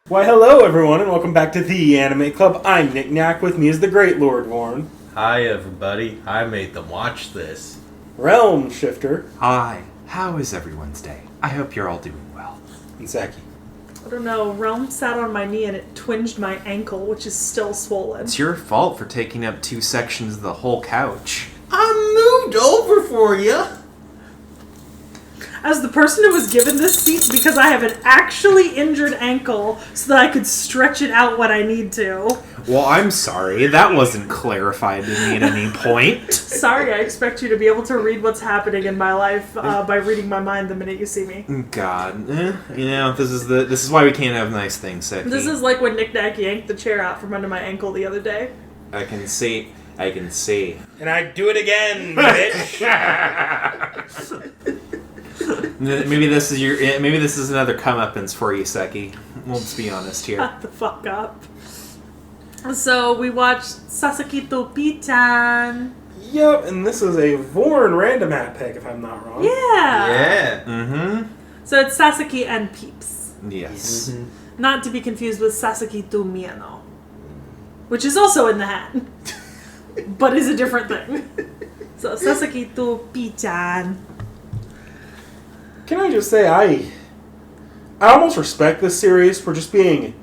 Why, hello everyone, and welcome back to the Anime Club. I'm Nick Knack, with me is the great Lord Warren. Hi everybody, I made them watch this. Realm Shifter. Hi, how is everyone's day? I hope you're all doing well. And Sasaki. I don't know, Realm sat on my knee and it twinged my ankle, which is still swollen. It's your fault for taking up 2 sections of the whole couch. I moved over for you. As the person who was given this seat, because I have an actually injured ankle, so that I could stretch it out when I need to. Well, I'm sorry, that wasn't clarified to me at any point. Sorry, I expect you to be able to read what's happening in my life by reading my mind the minute you see me. God, this is why we can't have nice things, Seki. This is like when Nick Knack yanked the chair out from under my ankle the other day. I can see. And I do it again, bitch! Maybe this is another comeuppance for you, Seki. We'll just be honest here. Shut the fuck up. So we watched Sasaki to P-chan. Yep, and this is a Vorn random hat pick, if I'm not wrong. Yeah. Mm-hmm. So it's Sasaki and Peeps. Yes. Mm-hmm. Not to be confused with Sasaki to Miyano, which is also in the hat, but is a different thing. So Sasaki to P-chan. Can I just say, I almost respect this series for just being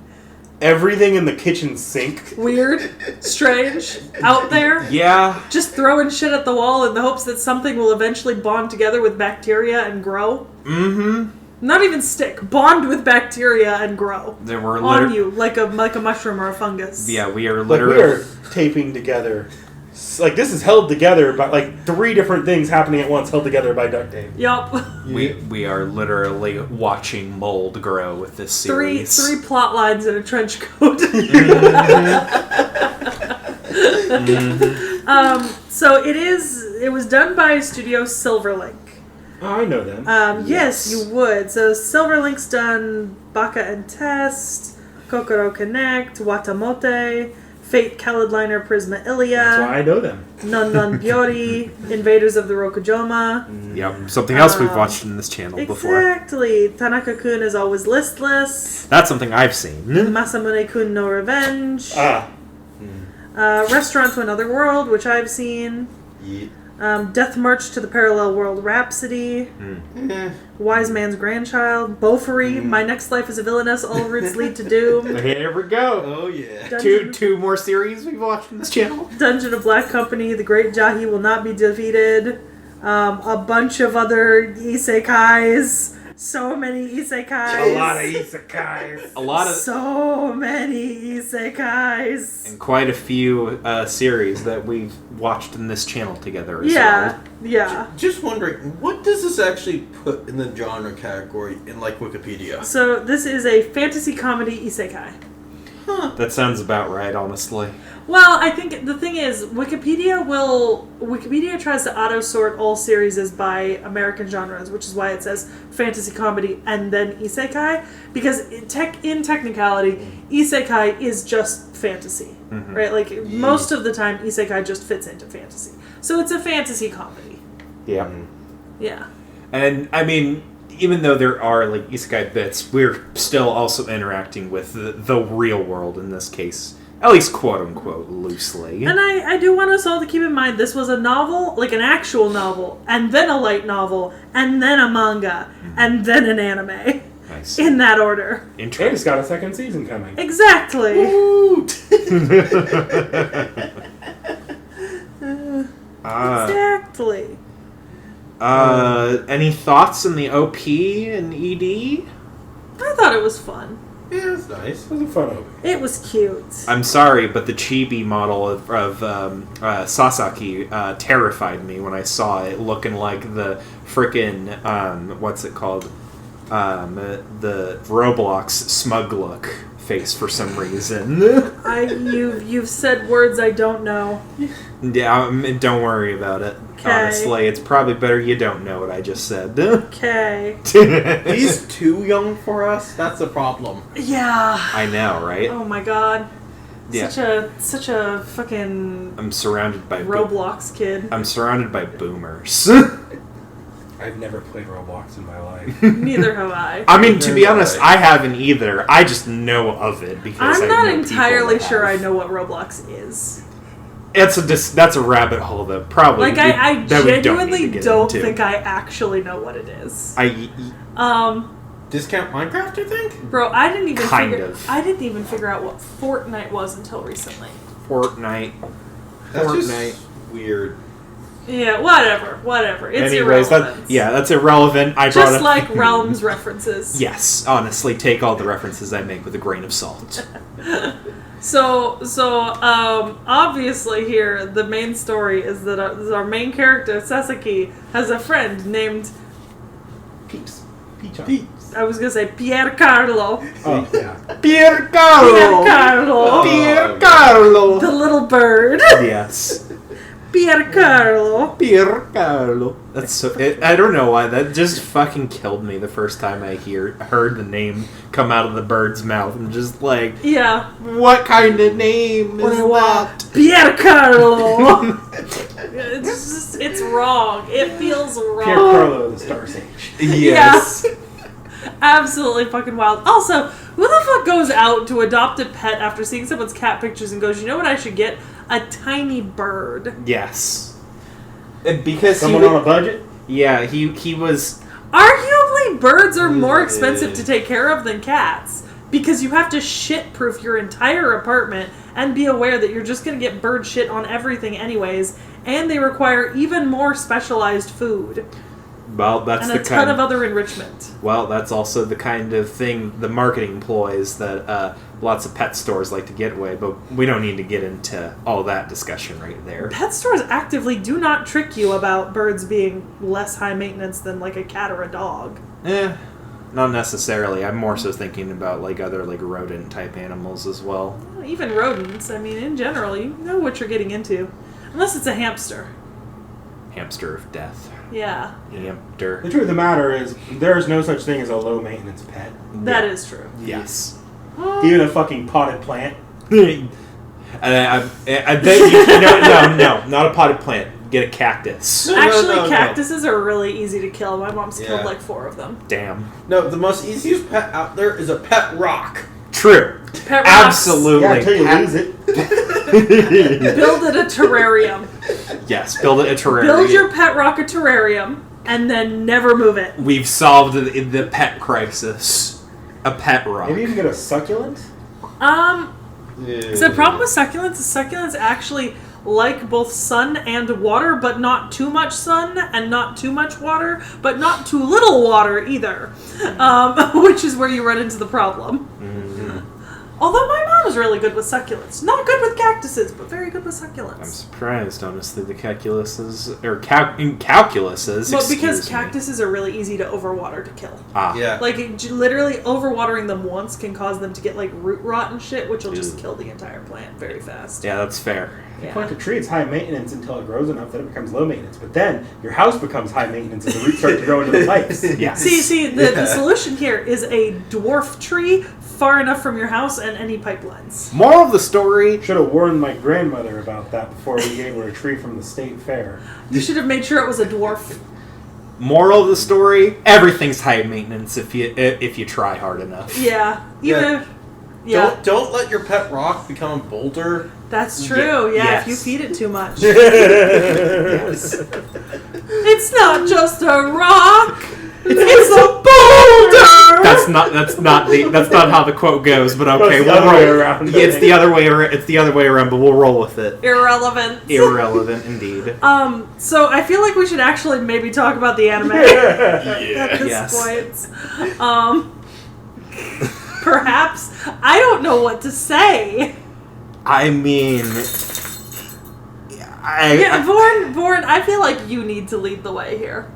everything in the kitchen sink. Weird, strange, out there. Yeah. Just throwing shit at the wall in the hopes that something will eventually bond together with bacteria and grow. Mm-hmm. Not even stick. Bond with bacteria and grow. There were on you, like a mushroom or a fungus. Yeah, we are Like, literally... we are taping together. Like, this is held together by, like, 3 different things happening at once, held together by duct tape. Yup. We are literally watching mold grow with this series. Three plot lines in a trench coat. So it was done by Studio Silverlink. Oh, I know them. Yes, you would. So Silverlink's done Baka and Test, Kokoro Connect, Watamote, Fate Caledliner Prisma Ilia. That's why I know them. Non Non Byori, Invaders of the Rokujoma. Yep, something else we've watched in this channel before. Exactly. Tanaka-kun is always listless. That's something I've seen. Masamune-kun no Revenge. Restaurant to Another World, which I've seen. Yeah. Death March to the Parallel World Rhapsody. Wise Man's Grandchild. Beaufory. My Next Life as a Villainess. All Routes Lead to Doom. Here we go. Oh yeah. Two more series we've watched in this channel. Dungeon of Black Company. The Great Jahi Will Not Be Defeated. A bunch of other isekais. So many isekais. A lot of isekais. So many isekais. And quite a few series that we've watched in this channel together as well. Yeah. Just wondering, what does this actually put in the genre category in like Wikipedia? So this is a fantasy comedy isekai. That sounds about right, honestly. Well, I think the thing is, Wikipedia tries to auto-sort all series as by American genres, which is why it says fantasy comedy and then isekai, because in technicality, isekai is just fantasy, right? Like, most of the time, isekai just fits into fantasy. So it's a fantasy comedy. Yeah. Yeah. And, I mean, even though there are, like, isekai bits, we're still also interacting with the real world in this case. At least quote-unquote, loosely. And I do want us all to keep in mind, this was a novel, like an actual novel, and then a light novel, and then a manga, and then an anime. Nice. In that order. And it's got a 2nd season coming. Exactly. Exactly. Any thoughts on the OP and ED? I thought it was fun. Yeah, it's nice. It was a fun opening. It was cute. I'm sorry, but the chibi model of Sasaki terrified me when I saw it, looking like the frickin' what's it called? The Roblox smug look face for some reason. You've said words I don't know. Yeah, don't worry about it. Okay. Honestly, it's probably better you don't know what I just said. Okay. He's too young for us. That's a problem. Yeah. I know, right? Oh my god. Yeah. Such a fucking I'm surrounded by Roblox kid. I'm surrounded by boomers. I I've never played Roblox in my life. Neither have I. I mean, to be Very honest, right. I haven't either. I just know of it because I'm I not know entirely people that sure I have. know what Roblox is. That's a rabbit hole that probably Like, I that we don't, genuinely need to get don't into. think I actually know what it is. I Discount Minecraft, I think? Bro, I didn't even Kind of. I didn't even figure out what Fortnite was until recently. Fortnite. That's Fortnite. just weird. Yeah, whatever. It's Anyways, irrelevant. that's irrelevant. I brought Just up like Realms references. Yes, honestly, take all the references I make with a grain of salt. So, obviously here, the main story is that our main character, Sasaki, has a friend named, Peeps. Peach. Peeps. I was gonna say Pier Carlo. Oh, yeah. Pier Pier Carlo! Carlo. Pier Carlo! The little bird. Yes. Pier Carlo. Pier Carlo. That's so. I don't know why that just fucking killed me the first time I heard the name come out of the bird's mouth. I'm just like, Yeah. what kind of name is that? Pier Carlo. It's wrong. It feels wrong. Pierre Carlo, the Star Sage. Yes. Absolutely fucking wild. Also, who the fuck goes out to adopt a pet after seeing someone's cat pictures and goes, you know what I should get? A tiny bird. Yes. Because Someone on a budget? Yeah, he was. Arguably, birds are more expensive to take care of than cats. Because you have to shit-proof your entire apartment and be aware that you're just going to get bird shit on everything anyways. And they require even more specialized food. Well, that's And the a ton kind of other enrichment. Well, that's also the kind of thing the marketing ploys that lots of pet stores like to get away, but we don't need to get into all that discussion right there. Pet stores actively do not trick you about birds being less high maintenance than like a cat or a dog. Not necessarily. I'm more so thinking about like other like rodent type animals as well. Even rodents, I mean, in general, you know what you're getting into. Unless it's a hamster. Hamster of death. Yeah, Hamster. The truth of the matter is, there is no such thing as a low maintenance pet. that is true. Yes. Even a fucking potted plant. I bet you. No, not a potted plant. Get a cactus. Actually, no. cactuses are really easy to kill. My mom's killed Yeah. like 4 of them. Damn. No, the most easiest pet out there is a pet rock. True. Pet rocks, Absolutely. Yeah, until you lose it. build it a terrarium. Yes, build it a terrarium. Build your pet rock a terrarium, and then never move it. We've solved the pet crisis. A pet rock. Maybe you can get a succulent? So the problem with succulents is succulents actually like both sun and water, but not too much sun and not too much water, but not too little water either. Which is where you run into the problem. Although my mom is really good with succulents. Not good with cactuses, but very good with I'm succulents. surprised, honestly, the calculuses, or calculuses, But because excuse me. cactuses are really easy to overwater to kill. Ah, Yeah. Like, literally overwatering them once can cause them to get, like, root rot and shit, which will just Ew. kill the entire plant very fast. yeah, that's fair. If you plant a tree, it's high maintenance until it grows enough that it becomes low maintenance. But then, your house becomes high maintenance as the roots start to grow into the pipes. Yes. See, the solution here is a dwarf tree far enough from your house and any pipelines. Moral of the story, Should have warned my grandmother about that before we gave her a tree from the state fair. You should have made sure it was a dwarf. moral of the story, everything's high maintenance if you try hard enough. Yeah. Yeah. Yeah. Don't let your pet rock become a boulder. That's true. Yeah, Yes. if you feed it too much. Yes. It's not just a rock. It's a boulder. That's not how the quote goes, but okay, It's the we'll other way roll. around. Yeah, it's the other way around. It's the other way around, but we'll roll with it. Irrelevant. Irrelevant indeed. So I feel like we should actually maybe talk about the anime at this Yes. point. Perhaps. I don't know what to say. I mean, Yeah, Vorn, I feel like you need to lead the way here.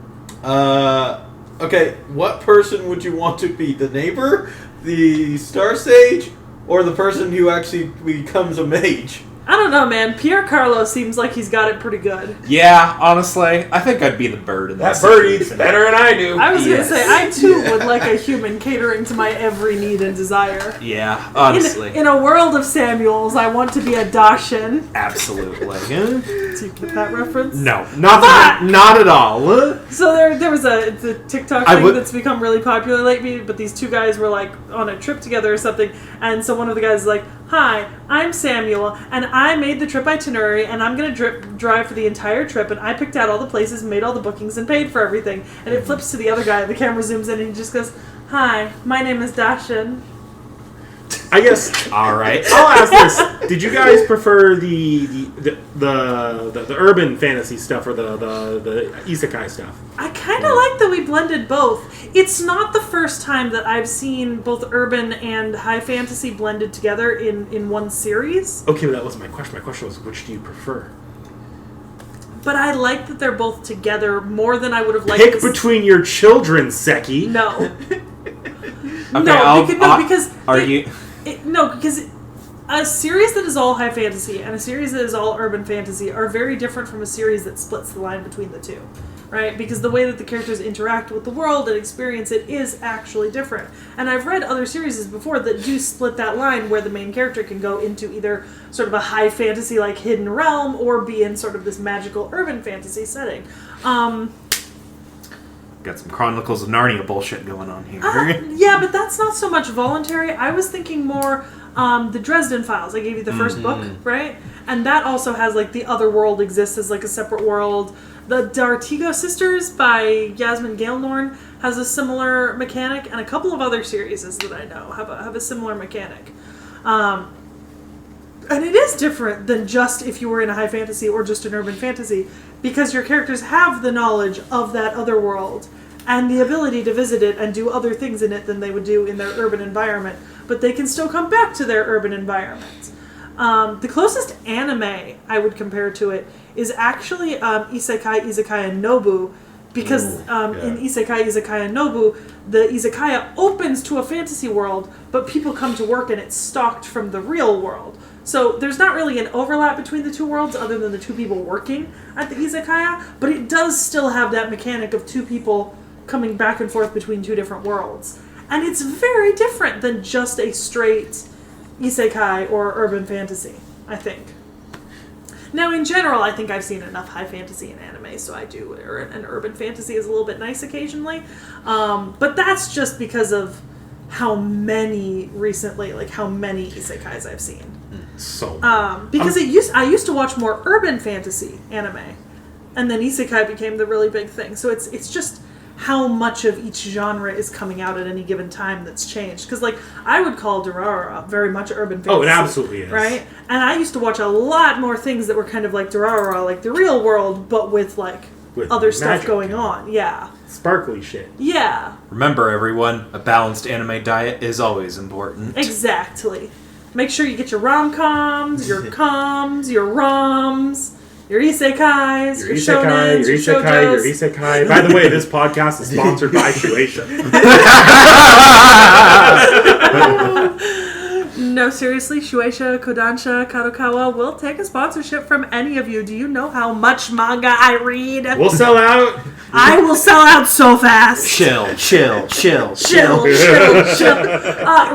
Okay, what person would you want to be? The neighbor, the Star Sage, or the person who actually becomes a mage? I don't know, man. Pierre Carlo seems like he's got it pretty good. Yeah, honestly, I think I'd be the bird in That this bird eats situation. better than I do. I was going to Yes. say, I too would like a human catering to my every need and desire. Yeah, honestly. In a world of Samuels, I want to be a Dashin. Absolutely. Do you get that reference? No, not at all. So there was a TikTok I thing would- that's become really popular lately, but these two guys were like on a trip together or something, and so one of the guys is like, "Hi, I'm Samuel, and I made the trip itinerary, and I'm gonna drive for the entire trip, and I picked out all the places, made all the bookings, and paid for everything." And it flips to the other guy, and the camera zooms in, and he just goes, "Hi, my name is Dashin." I guess All right. I'll ask this: did you guys prefer the urban fantasy stuff or the isekai stuff? I kind of like that we blended both. It's not the first time that I've seen both urban and high fantasy blended together in one series. Okay, but that wasn't my question. My question was, which do you prefer? But I like that they're both together more than I would have liked. Pick between your children, Seki. No. Okay, because Are you? because a series that is all high fantasy and a series that is all urban fantasy are very different from a series that splits the line between the two, right? Because the way that the characters interact with the world and experience it is actually different. And I've read other series before that do split that line where the main character can go into either sort of a high fantasy like hidden realm or be in sort of this magical urban fantasy setting. Got some Chronicles of Narnia bullshit going on here. Yeah, but that's not so much voluntary. I was thinking more the Dresden Files. I gave you the first book, right? And that also has like the other world exists as like a separate world. The D'Artigo Sisters by Yasmin Galenorn has a similar mechanic, and a couple of other series that I know have a similar mechanic. And it is different than just if you were in a high fantasy or just an urban fantasy, because your characters have the knowledge of that other world and the ability to visit it and do other things in it than they would do in their urban environment, but they can still come back to their urban environment. The closest anime I would compare to it is actually Isekai, Izakaya, Nobu, because in Isekai, Izakaya, Nobu, the Izakaya opens to a fantasy world, but people come to work and it's stocked from the real world. So there's not really an overlap between the two worlds other than the two people working at the Izakaya, but it does still have that mechanic of two people coming back and forth between two different worlds. And it's very different than just a straight Isekai or urban fantasy, I think. Now, in general, I think I've seen enough high fantasy in anime, so I do, or an urban fantasy is a little bit nice occasionally. But that's just because of how many isekais I've seen. So Because I used to watch more urban fantasy anime, and then isekai became the really big thing. So it's just how much of each genre is coming out at any given time that's changed. Because like I would call Durarara very much urban fantasy. Oh, it absolutely is. Right? And I used to watch a lot more things that were kind of like Durarara, like the real world, but with like other stuff magic going on. Yeah. Sparkly shit. Yeah. Remember, everyone, a balanced anime diet is always important. Exactly. Make sure you get your rom-coms, your coms, your roms, your isekais, your shonens, your shoujos. Your isekai. By the way, this podcast is sponsored by Shueisha. No, seriously, Shueisha, Kodansha, Kadokawa will take a sponsorship from any of you. Do you know how much manga I read? We'll sell out. I will sell out so fast. Chill. Chill.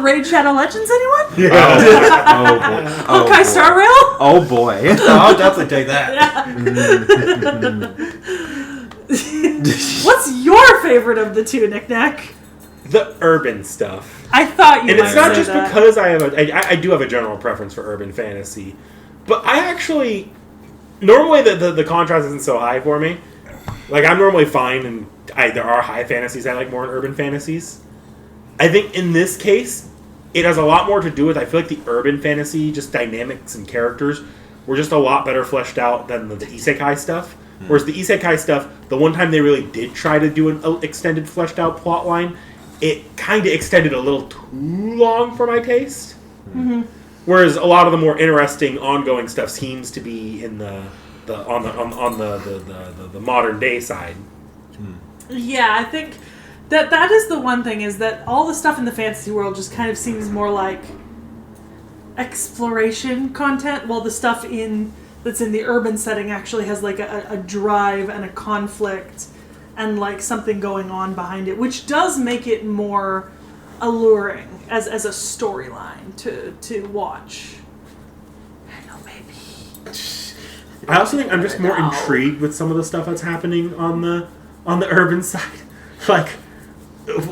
Raid Shadow Legends, anyone? Oh boy. Honkai Star Rail? Oh boy. I'll definitely take that. What's your favorite of the two, Nick Nack? The urban stuff. I thought you And might it's not say just that. because I do have a general preference for urban fantasy, but I actually normally the contrast isn't so high for me. Like I'm normally fine, and there are high fantasies I like more than urban fantasies. I think in this case, it has a lot more to do with I feel like the urban fantasy just dynamics and characters were just a lot better fleshed out than the isekai stuff. Whereas the isekai stuff, the one time they really did try to do an extended fleshed out plot line, it kind of extended a little too long for my taste. Mm-hmm. Whereas a lot of the more interesting ongoing stuff seems to be in the modern day side. Yeah, I think that is the one thing, is that all the stuff in the fantasy world just kind of seems more like exploration content, while the stuff that's in the urban setting actually has like a drive and a conflict and like something going on behind it, which does make it more alluring as a storyline to watch. I know, baby. I also think I'm just more intrigued with some of the stuff that's happening on the urban side. Like,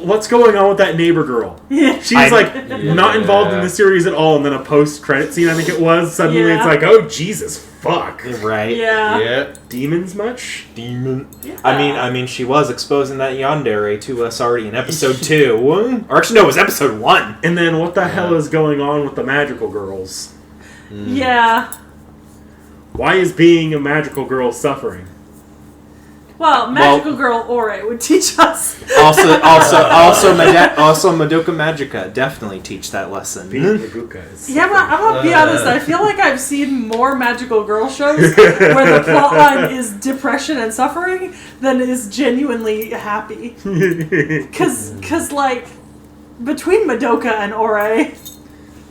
what's going on with that neighbor girl? Yeah. She's not involved in the series at all, and then a post-credit scene, I think it was, suddenly Yeah. it's like, oh, Jesus, fuck. Right? Yeah. Yeah. Demons much? Demon. Yeah. I mean, she was exposing that yandere to us already in episode 2. Or actually, no, it was episode 1. And then what the hell is going on with the magical girls? Yeah. Why is being a magical girl suffering? Well, Magical Girl Ore would teach us. Also Madoka Magica definitely teach that lesson. Being Maguka is Yeah, but I'm gonna be honest. I feel like I've seen more magical girl shows where the plotline is depression and suffering than is genuinely happy. Cause like between Madoka and Ore,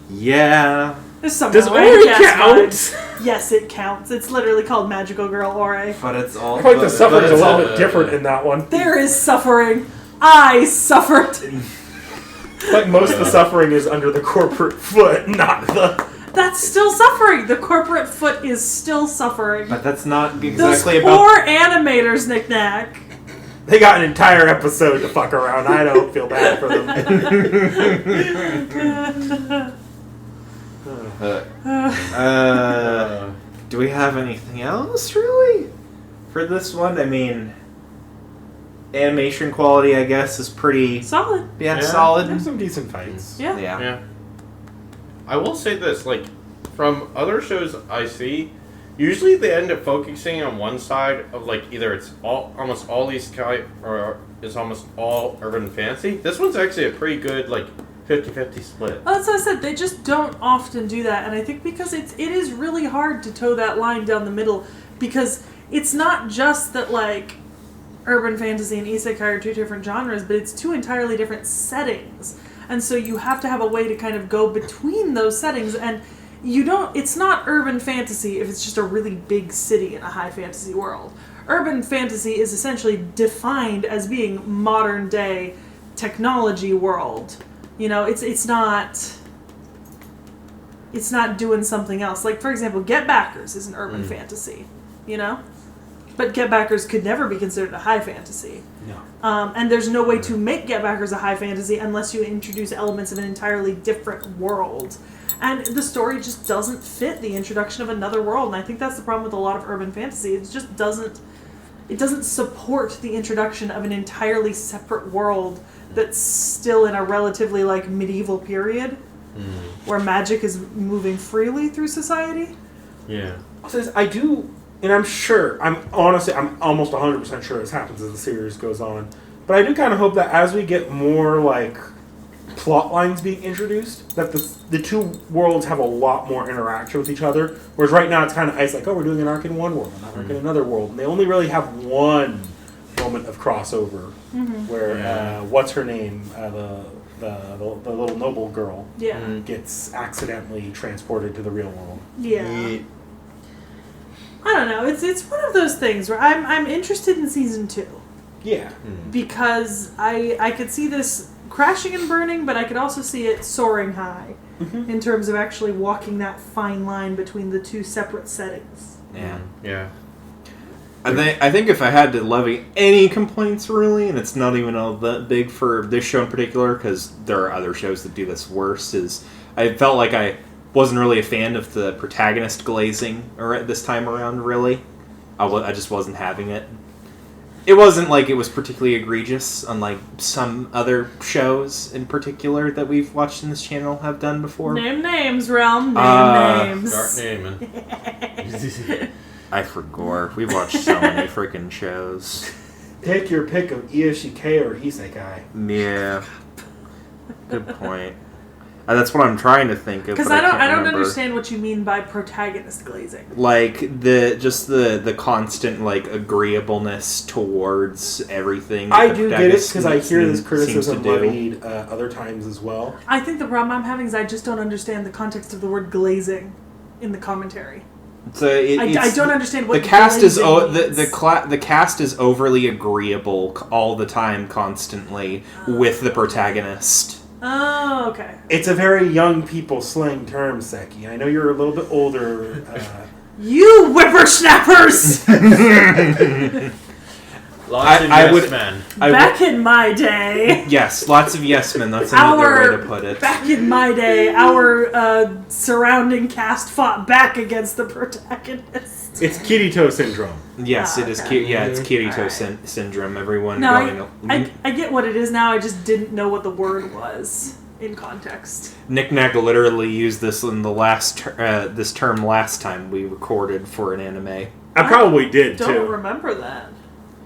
Yeah. there's some Does rank Ore ass count? vibes. Yes, it counts. It's literally called Magical Girl Ore. But it's all... I feel like the suffering is a little but- bit different in that one. There is suffering. I suffered. Like most of the suffering is under the corporate foot, not the... That's still suffering. The corporate foot is still suffering. But that's not Those exactly poor animators, knick-knack. They got an entire episode to fuck around. I don't feel bad for them. Do we have anything else, really? For this one? I mean... Animation quality, I guess, is pretty... Solid. Yeah, There's solid. some decent fights. Yeah. Yeah. I will say this, like, from other shows I see, usually they end up focusing on one side of, like, either it's almost all Isekai or it's almost all urban fantasy. This one's actually a pretty good, like, 50-50 split. Well, that's what I said. They just don't often do that, and I think because it is really hard to toe that line down the middle, because it's not just that like urban fantasy and isekai are two different genres, but it's two entirely different settings, and so you have to have a way to kind of go between those settings, and you don't. It's not urban fantasy if it's just a really big city in a high fantasy world. Urban fantasy is essentially defined as being modern day technology world. You know, it's not doing something else. Like, for example, Get Backers is an urban fantasy, you know? But Get Backers could never be considered a high fantasy. No. And there's no way to make Get Backers a high fantasy unless you introduce elements of an entirely different world. And the story just doesn't fit the introduction of another world. And I think that's the problem with a lot of urban fantasy. It just doesn't support the introduction of an entirely separate world that's still in a relatively like medieval period where magic is moving freely through society. Yeah. Says I do, and I'm almost 100% sure this happens as the series goes on. But I do kind of hope that as we get more like plot lines being introduced, that the two worlds have a lot more interaction with each other. Whereas right now it's kind of like, oh, we're doing an arc in one world, an arc in another world, and they only really have one moment of crossover where what's her name, the little noble girl, gets accidentally transported to the real world. Yeah. I don't know. It's one of those things where I'm interested in season 2. Yeah. Because I could see this crashing and burning, but I could also see it soaring high in terms of actually walking that fine line between the two separate settings. Yeah. Yeah. I think if I had to levy any complaints, really, and it's not even all that big for this show in particular, because there are other shows that do this worse, is I felt like I wasn't really a fan of the protagonist glazing this time around, really. I just wasn't having it. It wasn't like it was particularly egregious, unlike some other shows in particular that we've watched in this channel have done before. Name names, Realm. Names. Start naming. I forgot. We've watched so many freaking shows. Pick your pick of Isekai or Isekai. Yeah. Good point. That's what I'm trying to think of. Because but I can't don't remember. understand what you mean by protagonist glazing. Like the constant like agreeableness towards everything. I that the do get it protagonist because I hear this seems criticism to do. levied other times as well. I think the problem I'm having is I just don't understand the context of the word glazing in the commentary. So I don't understand what the cast is. glazing The means. the cast is overly agreeable all the time, constantly with the protagonist. Oh, okay. It's a very young people slang term, Seki. I know you're a little bit older. You whippersnappers! Lots of I yes would- men. Back in my day, Yes, lots of yes men. That's another way to put it. back in my day, our surrounding cast fought back against the protagonist. It's Kirito syndrome. Yes, Ah, it is. okay. Yeah, it's Kirito Alright. syndrome. Everyone No, going. I get what it is now. I just didn't know what the word was in context. Nick Nack literally used this in the this term last time we recorded for an anime. I probably did Don't too. remember that.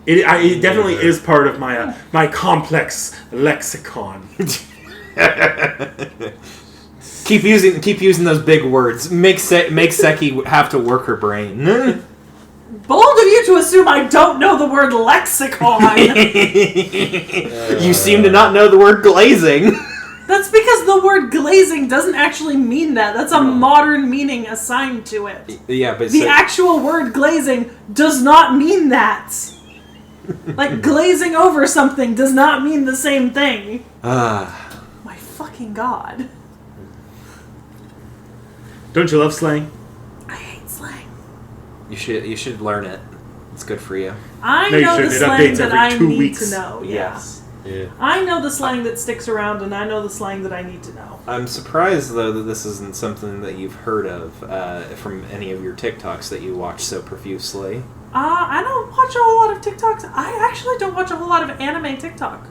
It definitely is part of my my complex lexicon. Keep using those big words. Make Seki have to work her brain. Bold of you to assume I don't know the word lexicon. You seem to not know the word glazing. That's because the word glazing doesn't actually mean that. That's a modern meaning assigned to it. Yeah, but The actual word glazing does not mean that. Like, glazing over something does not mean the same thing. My fucking god. Don't you love slang? I hate slang. you should learn it. It's good for you. I No, you know the shouldn't. It slang updates that every I 2 need weeks. to know. Yeah. Yeah. I know the slang that sticks around, and I know the slang that I need to know. I'm surprised though that this isn't something that you've heard of from any of your TikToks that you watch so profusely. I don't watch a whole lot of TikToks. I actually don't watch a whole lot of anime TikTok.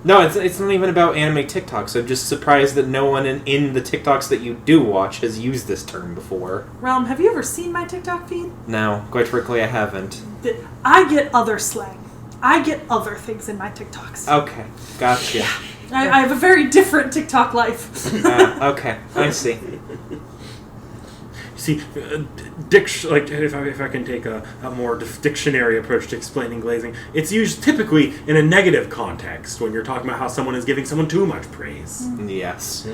No, it's not even about anime TikToks. I'm just surprised that no one in the TikToks that you do watch has used this term before. Realm, have you ever seen my TikTok feed? No, quite frankly, I haven't. I get other slang. I get other things in my TikToks. Okay, gotcha. I have a very different TikTok life. Okay, I see. See, like if I can take a more dictionary approach to explaining glazing, it's used typically in a negative context when you're talking about how someone is giving someone too much praise. Yes.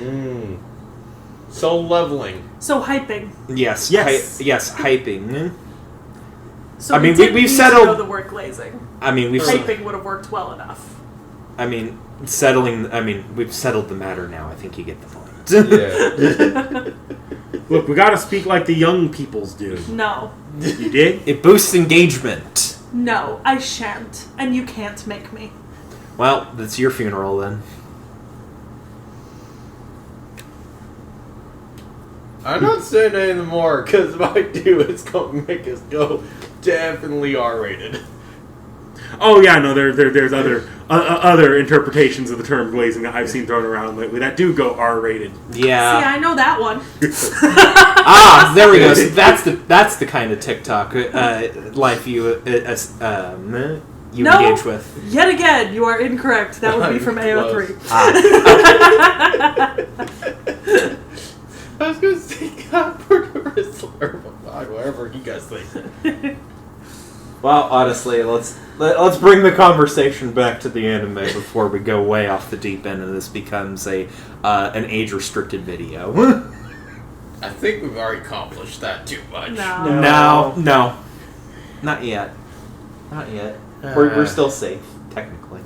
So leveling. So hyping. Yes. Yes. Yes. Hyping. So I mean, didn't we've need to settled- know the word glazing. I mean, Hyping would have worked well enough. I mean, we've settled the matter now. I think you get the point. Yeah. Look, we gotta speak like the young peoples do. No. You dig? It boosts engagement. No, I shan't. And you can't make me. Well, that's your funeral then. I'm not saying it anymore, because if I do, it's going to make us go definitely R-rated. Oh yeah, no, there's other interpretations of the term glazing that I've seen thrown around lately that do go R-rated. Yeah. See, I know that one. There we go. So that's the kind of TikTok life you No. engage with. Yet again, you are incorrect. That would be from AO3. I was going to say God for the wrestler, but whatever you guys think. Well, honestly, let's bring the conversation back to the anime before we go way off the deep end and this becomes an age restricted video. I think we've already accomplished that too much. No. No, not yet. Not yet. We're still safe, technically.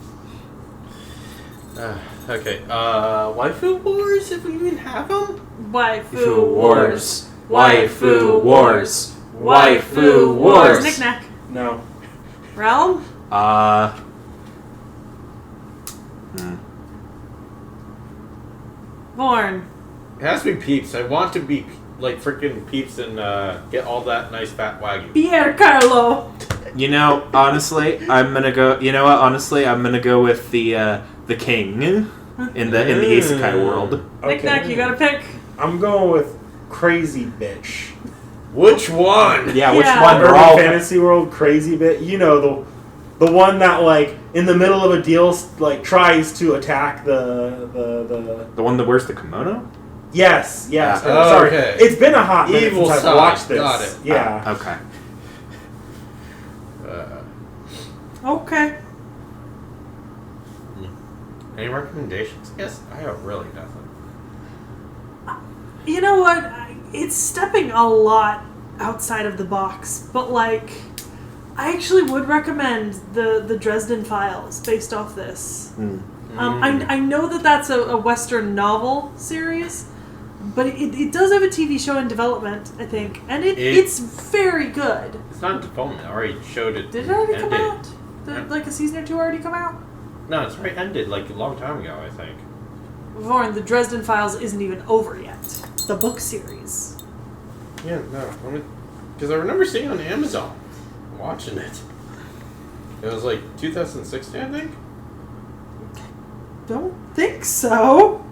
Okay. Waifu wars, if we even have them. Waifu wars. Waifu wars. Waifu wars. Knick-knack. No. Realm? Born. It has to be Peeps. I want to be like freaking Peeps and get all that nice fat wagyu. Pierre Carlo. You know, honestly, I'm gonna go. You know what? Honestly, I'm gonna go with the king in the Isekai world. Knick-knack, you gotta pick. I'm going with Crazy Bitch. Which one? Yeah, which Yeah. one? Urban They're all Fantasy World Crazy Bitch. You know the one that like in the middle of a deal like tries to attack the the one that wears the kimono. Yes. Ah. Sorry. Okay. It's been a hot minute Evil since I've side. watched this. Got it. Yeah. Okay. Okay. Any recommendations? Yes, I have really nothing. You know what? It's stepping a lot outside of the box, but like, I actually would recommend the Dresden Files based off this. I know that that's a Western novel series, but it does have a TV show in development, I think, and it's very good. It's not in development. I already showed it. Did it already come ended. out? Did like a season or two already come out? No, it's already ended like a long time ago, I think. Warren, the Dresden Files isn't even over yet. The book series. Yeah, no. Because I remember seeing it on Amazon. Watching it. It was like 2016, I think? Don't think so.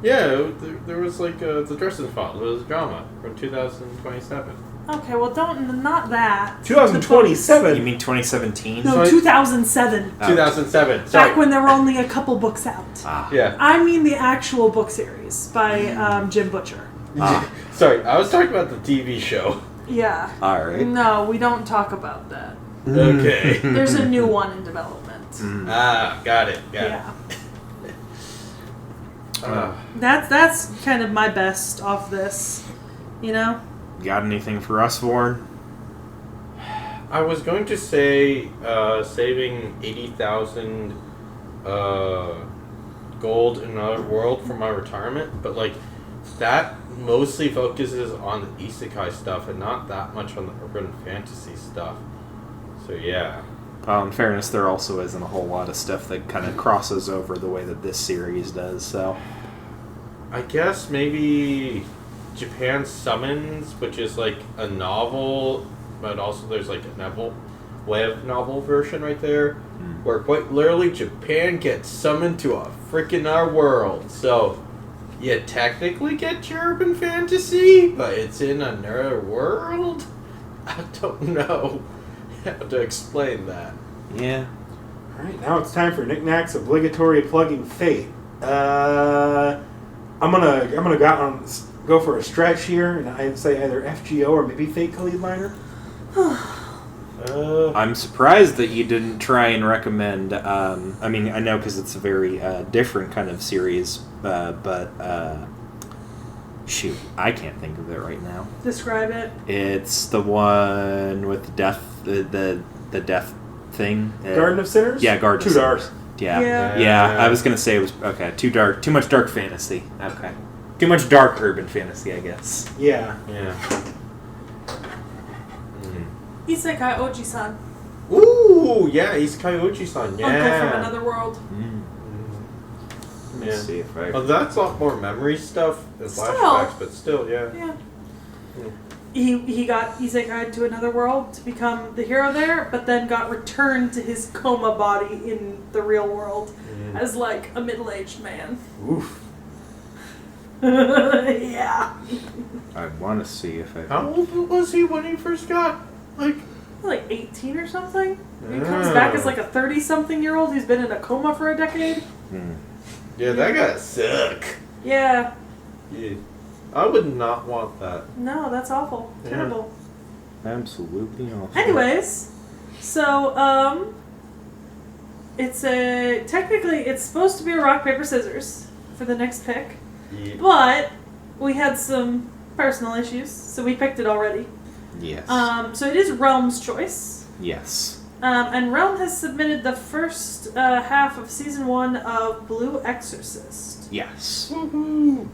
Yeah, there was like the Dresden Files. It was a drama from 2027. Okay, well, not that. 2027. You mean 2017? No, Sorry? 2007. 2007. Sorry. Back when there were only a couple books out. Ah. Yeah. I mean the actual book series by Jim Butcher. Ah. Sorry, I was talking about the TV show. Yeah. All right. No, we don't talk about that. Okay. There's a new one in development. Got it. Yeah. Uh, That's kind of my best off this. You know? Got anything for us, Warren? I was going to say saving 80,000 gold in another world for my retirement, but like that mostly focuses on the Isekai stuff and not that much on the urban fantasy stuff. So yeah. Well, in fairness, there also isn't a whole lot of stuff that kind of crosses over the way that this series does, so... I guess maybe Japan Summons, which is like a novel, but also there's like a web novel version right there, where quite literally Japan gets summoned to a freaking our world. So you technically get your urban fantasy, but it's in another world? I don't know how to explain that. Yeah. Alright, now it's time for Knickknack's obligatory plugging fate. I'm gonna go for a stretch here, and I'd say either FGO or maybe Fate Khalid Liner. I'm surprised that you didn't try and recommend... I mean, I know because it's a very different kind of series, but... shoot, I can't think of it right now. Describe it. It's the one with the death... The death thing. Garden of Sinners? Yeah, Garden Too of dark. Sinners. Yeah. Yeah. Yeah, I was going to say it was... Okay, too dark. Too much dark fantasy. Okay. Too much dark urban fantasy, I guess. Yeah. Yeah. Isekai Oji-san. Ooh, yeah, Isekai Oji-san, yeah. Uncle from Another World. Let me Yeah. see if I... Oh, that's a lot more memory stuff and Still. flashbacks, but still, yeah. Yeah. He got isekai to another world to become the hero there, but then got returned to his coma body in the real world as like a middle-aged man. Oof. Yeah. I want to see if I... How old was he when he first got, like... Like 18 or something. He comes back as like a 30-something-year-old who's been in a coma for a decade. Yeah, that gotta suck. Yeah. Yeah. I would not want that. No, that's awful. Yeah. Terrible. Absolutely awful. Anyways, so technically it's supposed to be a rock paper scissors for the next pick, Yeah. but we had some personal issues, so we picked it already. Yes. So it is Realm's choice, Yes. and Realm has submitted the first half of season 1 of Blue Exorcist. Yes. Woohoo!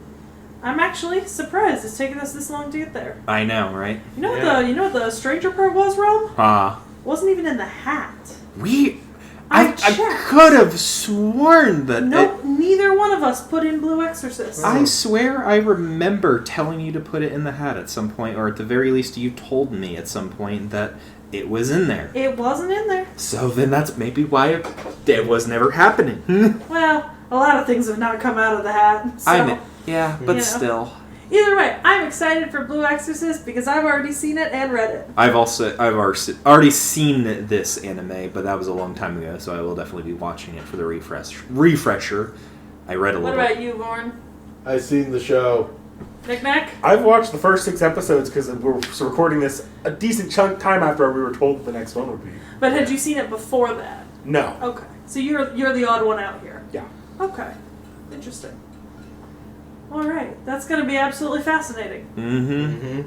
I'm actually surprised it's taken us this long to get there. I know, right? You know Yeah. what the stranger part was, Realm? Wasn't even in the hat. I checked. could have sworn that... Nope, neither one of us put in Blue Exorcist. I swear I remember telling you to put it in the hat at some point, or at the very least you told me at some point that it was in there. It wasn't in there. So then that's maybe why it was never happening. Well, a lot of things have not come out of the hat. So, I mean, yeah, but You know. still. Either way, I'm excited for Blue Exorcist because I've already seen it and read it. I've already seen this anime, but that was a long time ago, so I will definitely be watching it for the refresher. I read a What little. about you, Lauren? I seen the show. Knick-knack? I've watched the first 6 episodes because we're recording this a decent chunk time after we were told what the next one would be. But had you seen it before that? No. Okay. So you're the odd one out here. Yeah. Okay. Interesting. All right. That's going to be absolutely fascinating. Mm-hmm.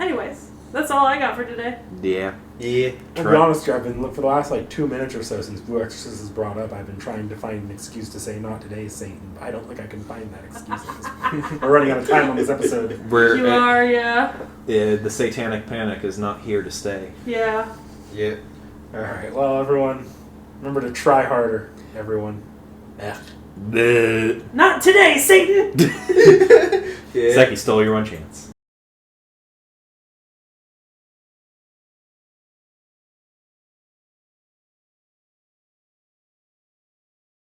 Anyways, that's all I got for today. Yeah. Yeah. To be honest, I've been for the last 2 minutes or so since Blue Exorcist is brought up, I've been trying to find an excuse to say not today, Satan. But I don't think I can find that excuse. At this point. We're running out of time on this episode. You are, yeah. The satanic panic is not here to stay. Yeah. Yeah. All right. Well, everyone, remember to try harder. Everyone. Bleh. Not today, Satan! Yeah. Saki stole your one chance.